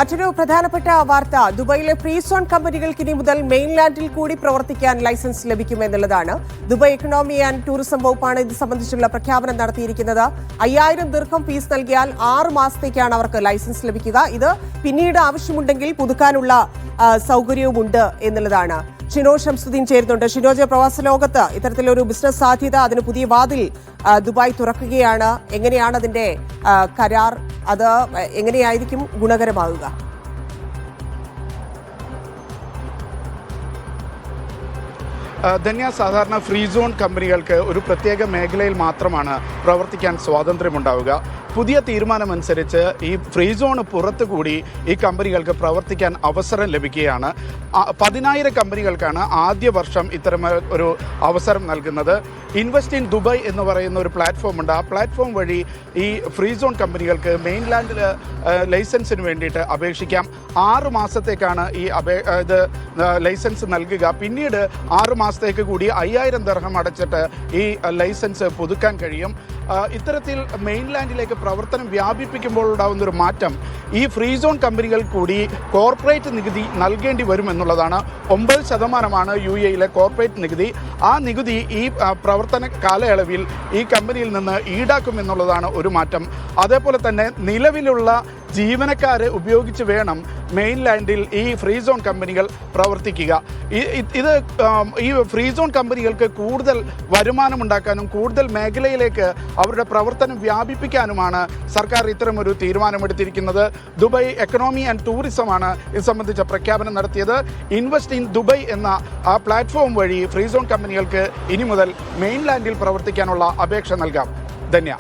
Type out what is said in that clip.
മറ്റൊരു പ്രധാനപ്പെട്ട വാർത്ത ദുബായിലെ ഫ്രീ സോൺ കമ്പനികൾക്ക് ഇനി മുതൽ മെയിൻലാൻഡിൽ കൂടി പ്രവർത്തിക്കാൻ ലൈസൻസ് ലഭിക്കുമെന്നുള്ളതാണ്. ദുബായ് എക്കണോമി ആൻഡ് ടൂറിസം വകുപ്പാണ് ഇത് സംബന്ധിച്ചുള്ള പ്രഖ്യാപനം നടത്തിയിരിക്കുന്നത്. 5000 ദിർഹം ഫീസ് നൽകിയാൽ 6 മാസത്തേക്കാണ് അവർക്ക് ലൈസൻസ് ലഭിക്കുക. ഇത് പിന്നീട് ആവശ്യമുണ്ടെങ്കിൽ പുതുക്കാനുള്ള സൗകര്യവുമുണ്ട് എന്നുള്ളതാണ്. ഷിനോ ഷംസുദ്ദീൻ ചേരുന്നുണ്ട്. ഷിനോജ്, പ്രവാസ ലോകത്ത് ഇത്തരത്തിലൊരു ബിസിനസ് സാധ്യത, അതിന് പുതിയ വാതിൽ ദുബായ് തുറക്കുകയാണ്. എങ്ങനെയാണ് അതിന്റെ കരാർ? അത് എങ്ങനെയായിരിക്കും ഗുണകരമാകുക? ധന്യ, സാധാരണ ഫ്രീ സോൺ കമ്പനികൾക്ക് ഒരു പ്രത്യേക മേഖലയിൽ മാത്രമാണ് പ്രവർത്തിക്കാൻ സ്വാതന്ത്ര്യമുണ്ടാവുക. പുതിയ തീരുമാനമനുസരിച്ച് ഈ ഫ്രീ സോണ് പുറത്തുകൂടി ഈ കമ്പനികൾക്ക് പ്രവർത്തിക്കാൻ അവസരം ലഭിക്കുകയാണ്. 10,000 കമ്പനികൾക്കാണ് ആദ്യ വർഷം ഇത്തരം ഒരു അവസരം നൽകുന്നത്. ഇൻവെസ്റ്റ് ഇൻ ദുബായ് എന്ന് പറയുന്ന ഒരു പ്ലാറ്റ്ഫോം ഉണ്ട്. ആ പ്ലാറ്റ്ഫോം വഴി ഈ ഫ്രീ സോൺ കമ്പനികൾക്ക് മെയിൻലാൻഡിൽ ലൈസൻസിന് വേണ്ടിയിട്ട് അപേക്ഷിക്കാം. 6 മാസത്തേക്കാണ് ഇത് ലൈസൻസ് നൽകുക. പിന്നീട് 6 മാസത്തേക്ക് കൂടി 5000 ദിർഹം അടച്ചിട്ട് ഈ ലൈസൻസ് പുതുക്കാൻ കഴിയും. ഇത്തരത്തിൽ മെയിൻലാൻഡിലേക്ക് പ്രവർത്തനം വ്യാപിപ്പിക്കുമ്പോൾ ഉണ്ടാകുന്നൊരു മാറ്റം, ഈ ഫ്രീ സോൺ കമ്പനികൾ കൂടി കോർപ്പറേറ്റ് നികുതി നൽകേണ്ടി വരുമെന്നുള്ളതാണ്. 9% UAE കോർപ്പറേറ്റ് നികുതി. ആ നികുതി ഈ പ്രവർത്തന കാലയളവിൽ ഈ കമ്പനിയിൽ നിന്ന് ഈടാക്കുമെന്നുള്ളതാണ് ഒരു മാറ്റം. അതേപോലെ തന്നെ നിലവിലുള്ള ജീവനക്കാരെ ഉപയോഗിച്ച് വേണം മെയിൻലാൻഡിൽ ഈ ഫ്രീ സോൺ കമ്പനികൾ പ്രവർത്തിക്കുക. ഈ ഫ്രീ സോൺ കമ്പനികൾക്ക് കൂടുതൽ വരുമാനമുണ്ടാക്കാനും കൂടുതൽ മേഖലയിലേക്ക് അവരുടെ പ്രവർത്തനം വ്യാപിപ്പിക്കാനുമാണ് സർക്കാർ ഇത്തരമൊരു തീരുമാനമെടുത്തിരിക്കുന്നത്. ദുബായ് എക്കണോമി ആൻഡ് ടൂറിസമാണ് ഇത് സംബന്ധിച്ച പ്രഖ്യാപനം നടത്തിയത്. ഇൻവെസ്റ്റ് ഇൻ ദുബായ് എന്ന ആ പ്ലാറ്റ്ഫോം വഴി ഫ്രീ സോൺ കമ്പനികൾക്ക് ഇനി മുതൽ മെയിൻലാൻഡിൽ പ്രവർത്തിക്കാനുള്ള അപേക്ഷ നൽകാം. ധന്യ.